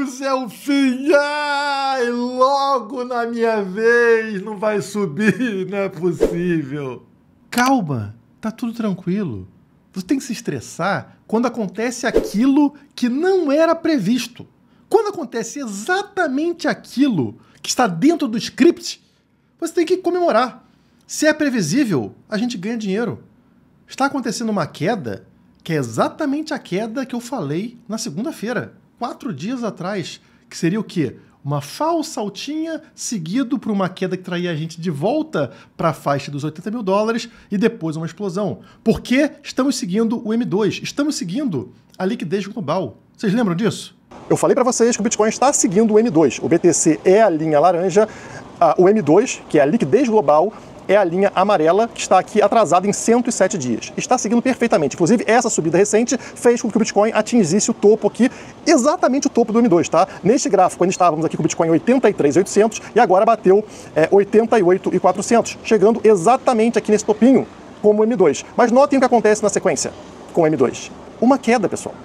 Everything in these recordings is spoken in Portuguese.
Deus, é o fim! Ai, logo na minha vez, não vai subir, não é possível. Calma, tá tudo tranquilo. Você tem que se estressar quando acontece aquilo que não era previsto. Quando acontece exatamente aquilo que está dentro do script, você tem que comemorar. Se é previsível, a gente ganha dinheiro. Está acontecendo uma queda que é exatamente a queda que eu falei na segunda-feira, 4 dias atrás, que seria o quê? Uma falsa altinha seguido por uma queda que traria a gente de volta para a faixa dos 80 mil dólares e depois uma explosão. Por que estamos seguindo o M2? Estamos seguindo a liquidez global. Vocês lembram disso? Eu falei para vocês que o Bitcoin está seguindo o M2. O BTC é a linha laranja, o M2, que é a liquidez global, é a linha amarela, que está aqui atrasada em 107 dias. Está seguindo perfeitamente. Inclusive, essa subida recente fez com que o Bitcoin atingisse o topo aqui, exatamente o topo do M2, tá? Neste gráfico, quando estávamos aqui com o Bitcoin em 83.800 e agora bateu 88.400, chegando exatamente aqui nesse topinho, como o M2. Mas notem o que acontece na sequência com o M2. Uma queda, pessoal.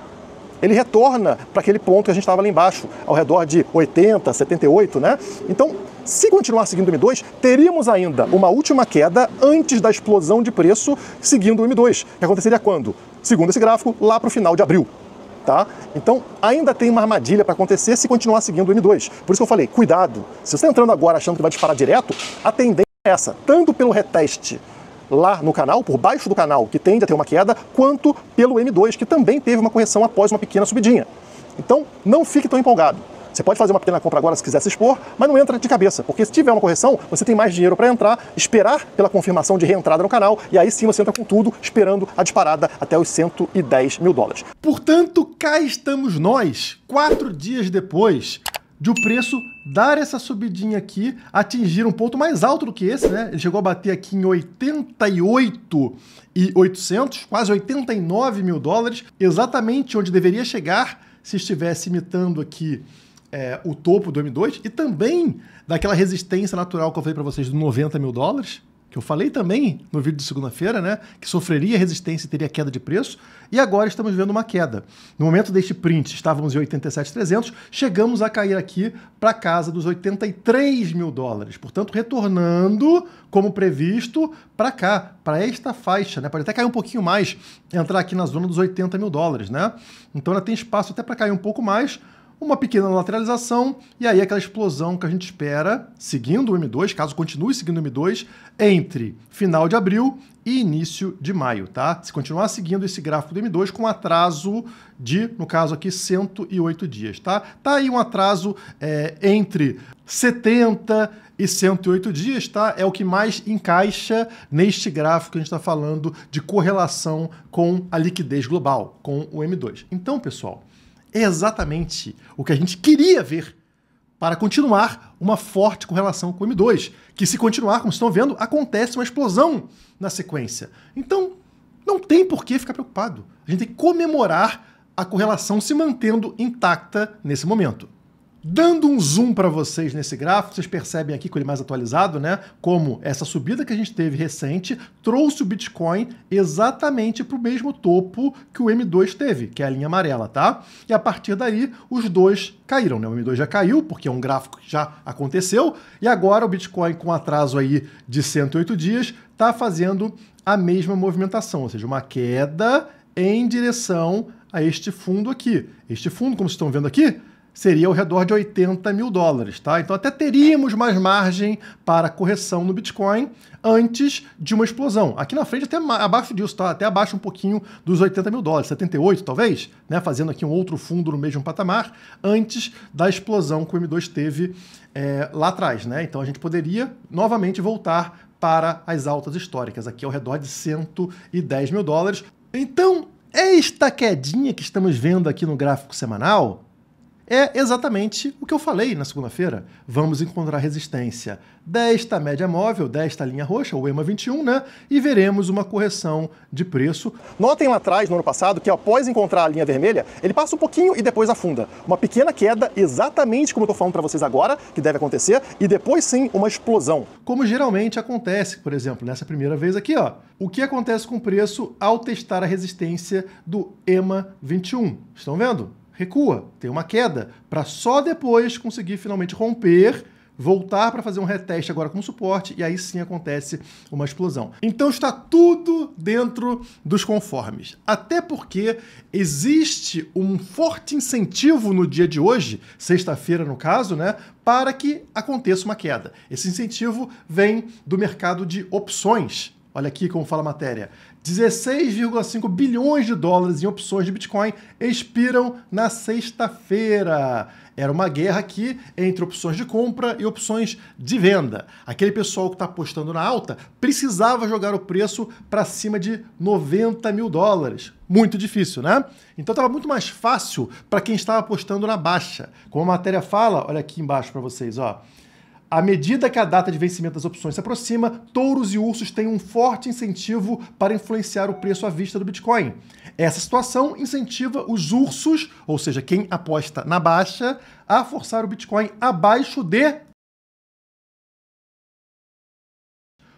Ele retorna para aquele ponto que a gente estava lá embaixo, ao redor de 80, 78, né? Então, se continuar seguindo o M2, teríamos ainda uma última queda antes da explosão de preço seguindo o M2, que aconteceria quando? Segundo esse gráfico, lá para o final de abril, tá? Então, ainda tem uma armadilha para acontecer se continuar seguindo o M2. Por isso que eu falei, cuidado. Se você está entrando agora achando que vai disparar direto, a tendência é essa, tanto pelo reteste lá no canal, por baixo do canal, que tende a ter uma queda, quanto pelo M2, que também teve uma correção após uma pequena subidinha. Então, não fique tão empolgado. Você pode fazer uma pequena compra agora se quiser se expor, mas não entra de cabeça, porque se tiver uma correção, você tem mais dinheiro para entrar, esperar pela confirmação de reentrada no canal, e aí sim você entra com tudo, esperando a disparada até os 110 mil dólares. Portanto, cá estamos nós, 4 dias depois de o preço dar essa subidinha aqui, atingir um ponto mais alto do que esse, né? Ele chegou a bater aqui em 88.800, quase 89 mil dólares, exatamente onde deveria chegar se estivesse imitando aqui o topo do M2 e também daquela resistência natural que eu falei para vocês dos 90 mil dólares, que eu falei também no vídeo de segunda-feira, né, que sofreria resistência e teria queda de preço, e agora estamos vendo uma queda. No momento deste print, estávamos em 87.300, chegamos a cair aqui para casa dos 83 mil dólares, portanto, retornando, como previsto, para cá, para esta faixa, né, pode até cair um pouquinho mais, entrar aqui na zona dos 80 mil dólares, né, então ainda tem espaço até para cair um pouco mais, uma pequena lateralização e aí aquela explosão que a gente espera, seguindo o M2, caso continue seguindo o M2, entre final de abril e início de maio, tá? Se continuar seguindo esse gráfico do M2 com atraso de, no caso aqui, 108 dias, tá? Tá aí um atraso entre 70 e 108 dias, tá? É o que mais encaixa neste gráfico que a gente está falando de correlação com a liquidez global, com o M2. Então, pessoal, é exatamente o que a gente queria ver para continuar uma forte correlação com o M2, que se continuar, como vocês estão vendo, acontece uma explosão na sequência. Então, não tem por que ficar preocupado. A gente tem que comemorar a correlação se mantendo intacta nesse momento. Dando um zoom para vocês nesse gráfico, vocês percebem aqui com ele mais atualizado, né? Como essa subida que a gente teve recente trouxe o Bitcoin exatamente para o mesmo topo que o M2 teve, que é a linha amarela, tá? E a partir daí, os dois caíram, né? O M2 já caiu, porque é um gráfico que já aconteceu, e agora o Bitcoin, com atraso aí de 108 dias, está fazendo a mesma movimentação, ou seja, uma queda em direção a este fundo aqui. Este fundo, como vocês estão vendo aqui, seria ao redor de 80 mil dólares, tá? Então até teríamos mais margem para correção no Bitcoin antes de uma explosão. Aqui na frente até abaixo disso, tá? Até abaixo um pouquinho dos 80 mil dólares, 78 talvez, né? Fazendo aqui um outro fundo no mesmo patamar antes da explosão que o M2 teve lá atrás, né? Então a gente poderia novamente voltar para as altas históricas, aqui ao redor de 110 mil dólares. Então, esta quedinha que estamos vendo aqui no gráfico semanal é exatamente o que eu falei na segunda-feira. Vamos encontrar resistência desta média móvel, desta linha roxa, o EMA 21, né? E veremos uma correção de preço. Notem lá atrás, no ano passado, que após encontrar a linha vermelha, ele passa um pouquinho e depois afunda. Uma pequena queda, exatamente como eu estou falando para vocês agora, que deve acontecer, e depois sim, uma explosão. Como geralmente acontece, por exemplo, nessa primeira vez aqui, ó. O que acontece com o preço ao testar a resistência do EMA 21? Estão vendo? recua, tem uma queda, para só depois conseguir finalmente romper, voltar para fazer um reteste agora com suporte, e aí sim acontece uma explosão. Então está tudo dentro dos conformes. Até porque existe um forte incentivo no dia de hoje, sexta-feira no caso, né, para que aconteça uma queda. Esse incentivo vem do mercado de opções. Olha aqui como fala a matéria. 16,5 bilhões de dólares em opções de Bitcoin expiram na sexta-feira. Era uma guerra aqui entre opções de compra e opções de venda. Aquele pessoal que está apostando na alta precisava jogar o preço para cima de 90 mil dólares. Muito difícil, né? Então estava muito mais fácil para quem estava apostando na baixa. Como a matéria fala, olha aqui embaixo para vocês, ó. À medida que a data de vencimento das opções se aproxima, touros e ursos têm um forte incentivo para influenciar o preço à vista do Bitcoin. Essa situação incentiva os ursos, ou seja, quem aposta na baixa, a forçar o Bitcoin abaixo de...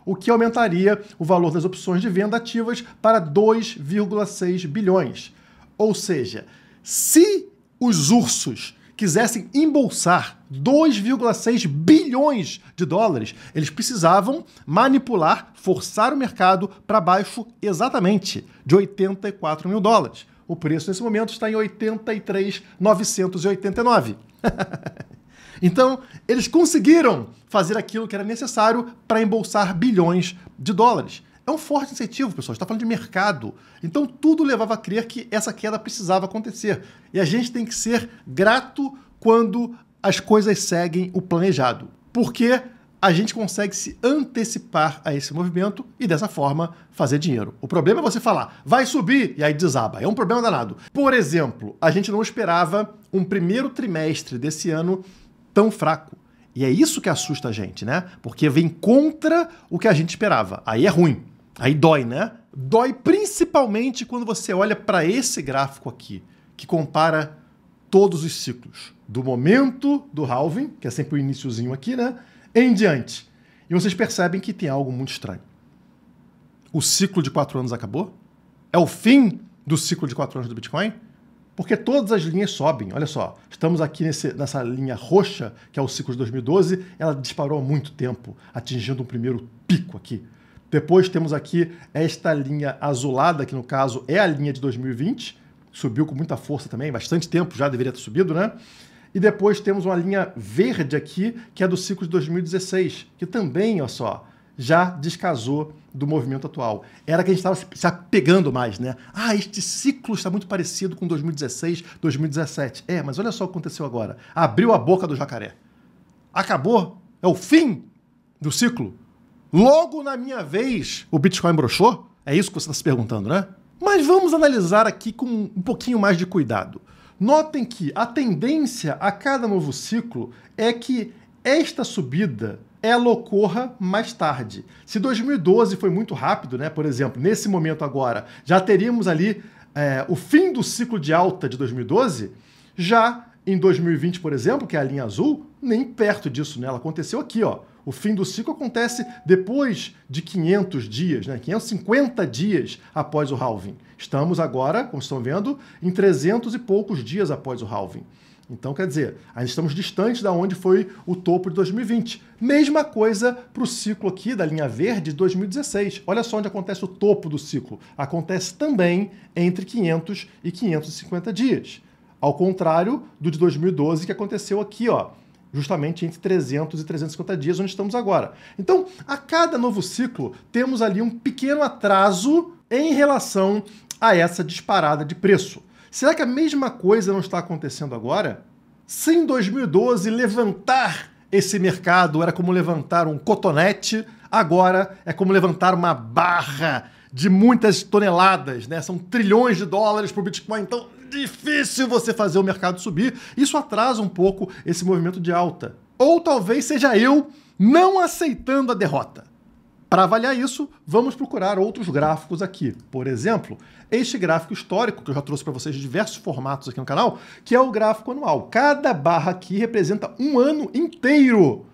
o que aumentaria o valor das opções de venda ativas para 2,6 bilhões. Ou seja, se os ursos quisessem embolsar 2,6 bilhões de dólares, eles precisavam manipular, forçar o mercado para baixo exatamente de 84 mil dólares. O preço nesse momento está em 83.989. Então, eles conseguiram fazer aquilo que era necessário para embolsar bilhões de dólares. É um forte incentivo, pessoal. Está falando de mercado. Então, tudo levava a crer que essa queda precisava acontecer. E a gente tem que ser grato quando as coisas seguem o planejado. Porque a gente consegue se antecipar a esse movimento e, dessa forma, fazer dinheiro. O problema é você falar, vai subir, e aí desaba. É um problema danado. Por exemplo, a gente não esperava um primeiro trimestre desse ano tão fraco. E é isso que assusta a gente, né? Porque vem contra o que a gente esperava. Aí é ruim. Aí dói, né? Dói principalmente quando você olha para esse gráfico aqui, que compara todos os ciclos. Do momento do halving, que é sempre o iniciozinho aqui, né? Em diante. E vocês percebem que tem algo muito estranho. O ciclo de 4 anos acabou? É o fim do ciclo de 4 anos do Bitcoin? Porque todas as linhas sobem. Olha só, estamos aqui nessa linha roxa, que é o ciclo de 2012, ela disparou há muito tempo, atingindo um primeiro pico aqui. Depois temos aqui esta linha azulada, que no caso é a linha de 2020, subiu com muita força também, bastante tempo já deveria ter subido, né? E depois temos uma linha verde aqui, que é do ciclo de 2016, que também, olha só, já descasou do movimento atual. Era que a gente estava se apegando mais, né? Ah, este ciclo está muito parecido com 2016, 2017. É, mas olha só o que aconteceu agora. Abriu a boca do jacaré. Acabou? É o fim do ciclo? Logo na minha vez, o Bitcoin broxou? É isso que você está se perguntando, né? Mas vamos analisar aqui com um pouquinho mais de cuidado. Notem que a tendência a cada novo ciclo é que esta subida ela ocorra mais tarde. Se 2012 foi muito rápido, né? Por exemplo, nesse momento agora, já teríamos ali o fim do ciclo de alta de 2012, já em 2020, por exemplo, que é a linha azul, nem perto disso, né? Ela aconteceu aqui, ó. O fim do ciclo acontece depois de 500 dias, né? 550 dias após o halving. Estamos agora, como estão vendo, em 300 e poucos dias após o halving. Então, quer dizer, ainda estamos distantes da onde foi o topo de 2020. Mesma coisa para o ciclo aqui da linha verde de 2016. Olha só onde acontece o topo do ciclo. Acontece também entre 500 e 550 dias. Ao contrário do de 2012 que aconteceu aqui, ó, justamente entre 300 e 350 dias, onde estamos agora. Então, a cada novo ciclo, temos ali um pequeno atraso em relação a essa disparada de preço. Será que a mesma coisa não está acontecendo agora? Se em 2012 levantar esse mercado era como levantar um cotonete, agora é como levantar uma barra de muitas toneladas, né? São trilhões de dólares para o Bitcoin, então difícil você fazer o mercado subir. Isso atrasa um pouco esse movimento de alta. Ou talvez seja eu não aceitando a derrota. Para avaliar isso, vamos procurar outros gráficos aqui. Por exemplo, este gráfico histórico, que eu já trouxe para vocês de diversos formatos aqui no canal, que é o gráfico anual. Cada barra aqui representa um ano inteiro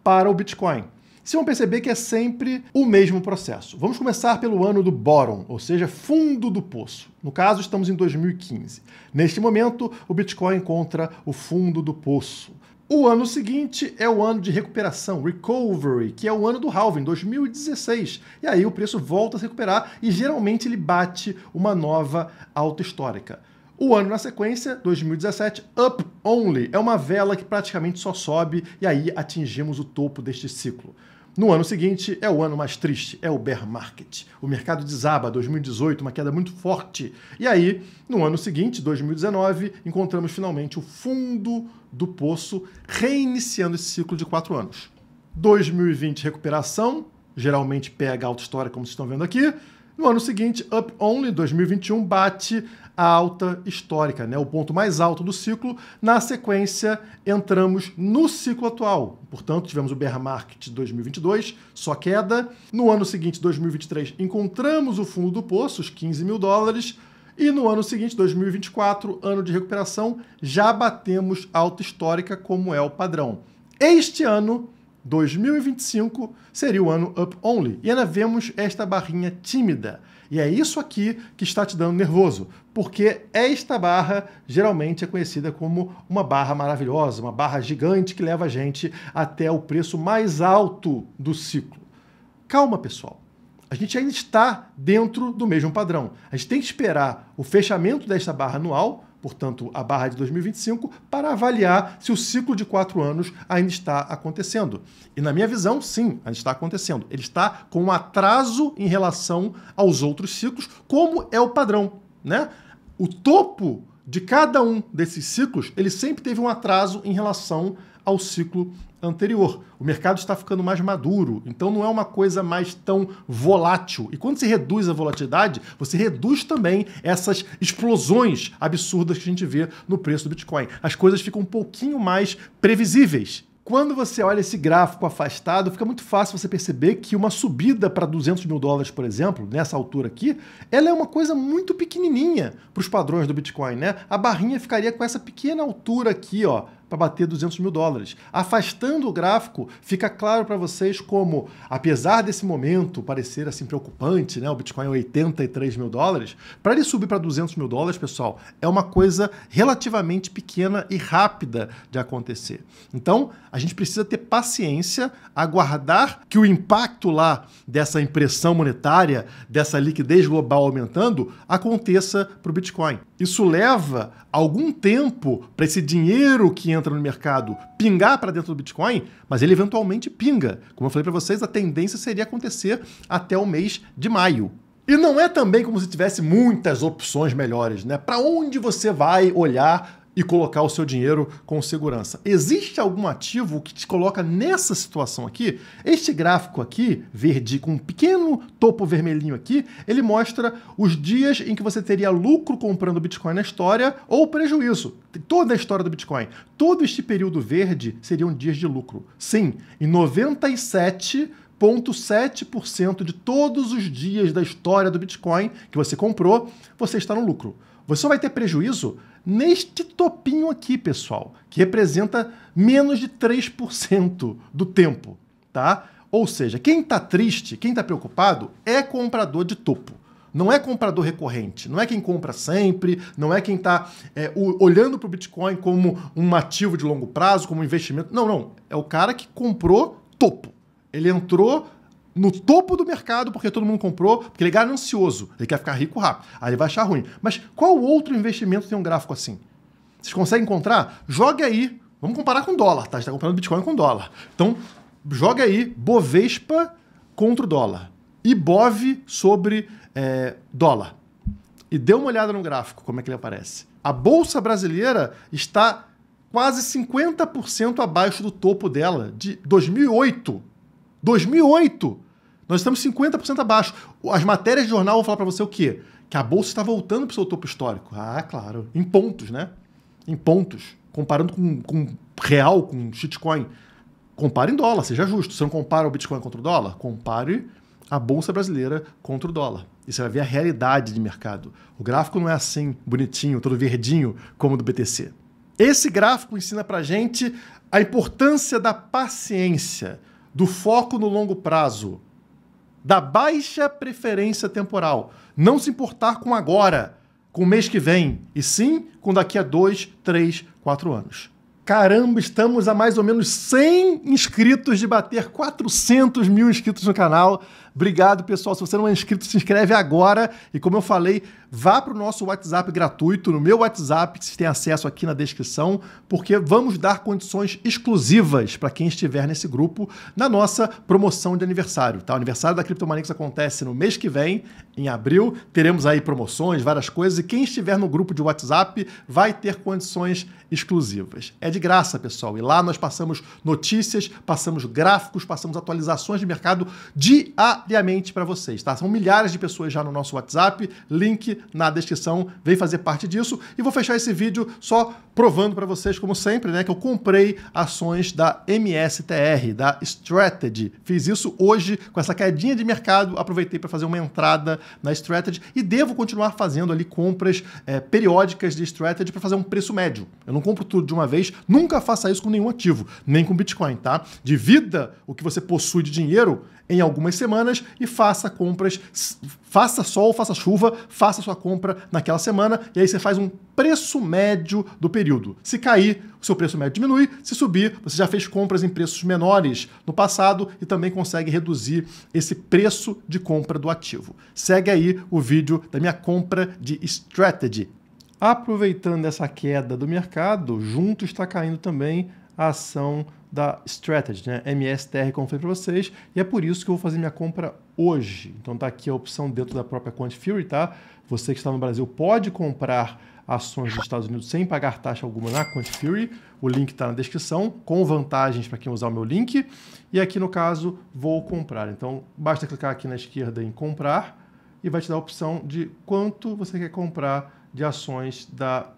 para o Bitcoin. Vocês vão perceber que é sempre o mesmo processo. Vamos começar pelo ano do bottom, ou seja, fundo do poço. No caso, estamos em 2015. Neste momento, o Bitcoin encontra o fundo do poço. O ano seguinte é o ano de recuperação, recovery, que é o ano do halving, 2016. E aí o preço volta a se recuperar e geralmente ele bate uma nova alta histórica. O ano na sequência, 2017, up only, é uma vela que praticamente só sobe e aí atingimos o topo deste ciclo. No ano seguinte é o ano mais triste, é o bear market. O mercado desaba, 2018, uma queda muito forte. E aí, no ano seguinte, 2019, encontramos finalmente o fundo do poço, reiniciando esse ciclo de 4 anos. 2020, recuperação, geralmente pega a alta história, como vocês estão vendo aqui. No ano seguinte, up only, 2021, bate a alta histórica, né? O ponto mais alto do ciclo. Na sequência, entramos no ciclo atual. Portanto, tivemos o bear market de 2022, só queda. No ano seguinte, 2023, encontramos o fundo do poço, os 15 mil dólares. E no ano seguinte, 2024, ano de recuperação, já batemos alta histórica, como é o padrão. Este ano, 2025, seria o ano up only. E ainda vemos esta barrinha tímida. E é isso aqui que está te dando nervoso, porque esta barra geralmente é conhecida como uma barra maravilhosa, uma barra gigante que leva a gente até o preço mais alto do ciclo. Calma, pessoal. A gente ainda está dentro do mesmo padrão. A gente tem que esperar o fechamento desta barra anual, portanto, a barra de 2025, para avaliar se o ciclo de 4 anos ainda está acontecendo. E na minha visão, sim, ainda está acontecendo. Ele está com um atraso em relação aos outros ciclos, como é o padrão, né? O topo de cada um desses ciclos, ele sempre teve um atraso em relação ao ciclo anterior. O mercado está ficando mais maduro, então não é uma coisa mais tão volátil. E quando se reduz a volatilidade, você reduz também essas explosões absurdas que a gente vê no preço do Bitcoin. As coisas ficam um pouquinho mais previsíveis. Quando você olha esse gráfico afastado, fica muito fácil você perceber que uma subida para 200 mil dólares, por exemplo, nessa altura aqui, ela é uma coisa muito pequenininha para os padrões do Bitcoin, né? A barrinha ficaria com essa pequena altura aqui, ó, para bater 200 mil dólares. Afastando o gráfico, fica claro para vocês como, apesar desse momento parecer assim preocupante, né? O Bitcoin é 83 mil dólares, para ele subir para 200 mil dólares, pessoal, é uma coisa relativamente pequena e rápida de acontecer. Então, a gente precisa ter paciência, aguardar que o impacto lá dessa impressão monetária, dessa liquidez global aumentando, aconteça para o Bitcoin. Isso leva algum tempo para esse dinheiro que entra no mercado pingar para dentro do Bitcoin, mas ele eventualmente pinga. Como eu falei para vocês, a tendência seria acontecer até o mês de maio. E não é também como se tivesse muitas opções melhores, né? Para onde você vai olhar e colocar o seu dinheiro com segurança? Existe algum ativo que te coloca nessa situação aqui? Este gráfico aqui, verde, com um pequeno topo vermelhinho aqui, ele mostra os dias em que você teria lucro comprando Bitcoin na história ou prejuízo. Toda a história do Bitcoin. Todo este período verde seriam dias de lucro. Sim, em 97,7% de todos os dias da história do Bitcoin que você comprou, você está no lucro. Você só vai ter prejuízo neste topinho aqui, pessoal, que representa menos de 3% do tempo, tá? Ou seja, quem está triste, quem está preocupado, é comprador de topo. Não é comprador recorrente, não é quem compra sempre, não é quem está olhando para o Bitcoin como um ativo de longo prazo, como um investimento. Não, não. É o cara que comprou topo. Ele entrou no topo do mercado porque todo mundo comprou, porque ele é ganancioso, ele quer ficar rico rápido, aí ele vai achar ruim. Mas qual outro investimento tem um gráfico assim? Vocês conseguem encontrar? Jogue aí, vamos comparar com dólar, tá? Você está comprando Bitcoin com dólar. Então, joga aí Bovespa contra o dólar, IBOV sobre dólar. E dê uma olhada no gráfico, como é que ele aparece. A Bolsa Brasileira está quase 50% abaixo do topo dela, de 2008. 2008! Nós estamos 50% abaixo. As matérias de jornal vão falar para você o quê? Que a bolsa está voltando para o seu topo histórico. Ah, claro. Em pontos, né? Em pontos. Comparando com real, com shitcoin. Compare em dólar, seja justo. Você não compara o Bitcoin contra o dólar? Compare a bolsa brasileira contra o dólar. E você vai ver a realidade de mercado. O gráfico não é assim, bonitinho, todo verdinho, como o do BTC. Esse gráfico ensina para gente a importância da paciência. do foco no longo prazo, da baixa preferência temporal, não se importar com agora, com o mês que vem, e sim com daqui a 2, 3, 4 anos. Caramba, estamos a mais ou menos 100 inscritos de bater 400 mil inscritos no canal. Obrigado, pessoal. Se você não é inscrito, se inscreve agora. E como eu falei, vá para o nosso WhatsApp gratuito, no meu WhatsApp, que vocês têm acesso aqui na descrição, porque vamos dar condições exclusivas para quem estiver nesse grupo na nossa promoção de aniversário. Tá? O aniversário da CryptoManiacs acontece no mês que vem, em abril. Teremos aí promoções, várias coisas. E quem estiver no grupo de WhatsApp vai ter condições exclusivas. É de graça, pessoal. E lá nós passamos notícias, passamos gráficos, passamos atualizações de mercado diariamente para vocês, tá? São milhares de pessoas já no nosso WhatsApp, link na descrição, vem fazer parte disso. E vou fechar esse vídeo só provando para vocês, como sempre, né, que eu comprei ações da MSTR, da Strategy. Fiz isso hoje com essa quedinha de mercado, aproveitei para fazer uma entrada na Strategy e devo continuar fazendo ali compras periódicas de Strategy para fazer um preço médio. Eu não compro tudo de uma vez, nunca faça isso com nenhum ativo, nem com Bitcoin, tá? Divida o que você possui de dinheiro em algumas semanas e faça compras, faça sol, faça chuva, faça sua compra naquela semana e aí você faz um preço médio do período. Se cair, o seu preço médio diminui, se subir, você já fez compras em preços menores no passado e também consegue reduzir esse preço de compra do ativo. Segue aí o vídeo da minha compra de Strategy. Aproveitando essa queda do mercado, junto está caindo também a ação da Strategy, né? MSTR, como eu falei para vocês, e é por isso que eu vou fazer minha compra hoje. Então tá aqui a opção dentro da própria Quantifury, tá? Você que está no Brasil pode comprar ações dos Estados Unidos sem pagar taxa alguma na Quantifury. O link está na descrição, com vantagens para quem usar o meu link. E aqui no caso, vou comprar. Então basta clicar aqui na esquerda em comprar e vai te dar a opção de quanto você quer comprar de ações da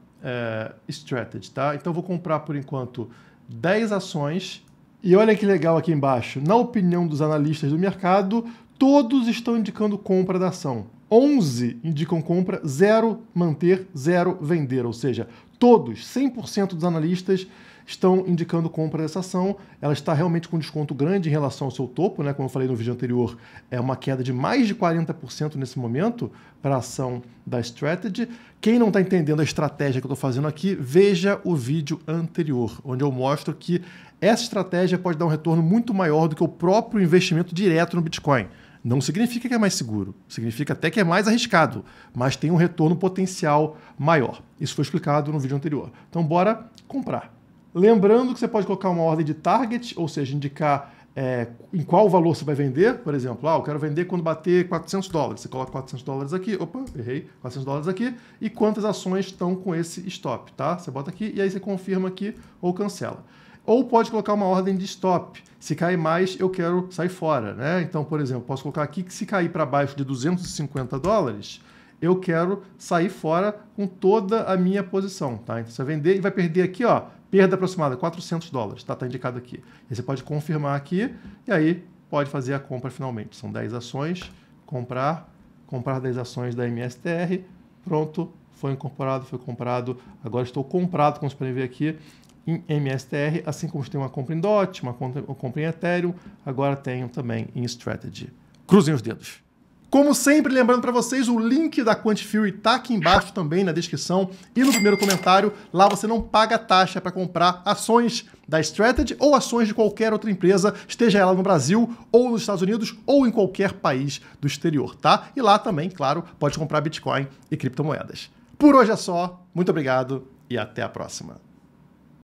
Strategy, tá? Então eu vou comprar por enquanto 10 ações. E olha que legal aqui embaixo. Na opinião dos analistas do mercado, todos estão indicando compra da ação. 11 indicam compra, 0 manter, 0 vender. Ou seja, todos, 100% dos analistas estão indicando compra dessa ação. Ela está realmente com desconto grande em relação ao seu topo, né? Como eu falei no vídeo anterior, é uma queda de mais de 40% nesse momento para a ação da Strategy. Quem não está entendendo a estratégia que eu estou fazendo aqui, veja o vídeo anterior, onde eu mostro que essa estratégia pode dar um retorno muito maior do que o próprio investimento direto no Bitcoin. Não significa que é mais seguro, significa até que é mais arriscado, mas tem um retorno potencial maior. Isso foi explicado no vídeo anterior. Então bora comprar. Lembrando que você pode colocar uma ordem de target, ou seja, indicar em qual valor você vai vender. Por exemplo, eu quero vender quando bater $400. Você coloca $400 aqui, opa, errei, $400 aqui, e quantas ações estão com esse stop, tá? Você bota aqui e aí você confirma aqui ou cancela. Ou pode colocar uma ordem de stop. Se cair mais, eu quero sair fora, né? Então, por exemplo, posso colocar aqui que se cair para baixo de $250, eu quero sair fora com toda a minha posição, tá? Então você vai vender e vai perder aqui, ó, perda aproximada, $400, tá? Tá indicado aqui. E você pode confirmar aqui e aí pode fazer a compra finalmente. São 10 ações, comprar 10 ações da MSTR, pronto, foi incorporado, foi comprado. Agora estou comprado, como vocês podem ver aqui, em MSTR, assim como tem uma compra em DOT, uma compra em Ethereum, agora tenho também em Strategy. Cruzem os dedos. Como sempre, lembrando para vocês, o link da Quantifury está aqui embaixo também na descrição e no primeiro comentário. Lá você não paga taxa para comprar ações da Strategy ou ações de qualquer outra empresa, esteja ela no Brasil ou nos Estados Unidos ou em qualquer país do exterior, tá? E lá também, claro, pode comprar Bitcoin e criptomoedas. Por hoje é só, muito obrigado e até a próxima.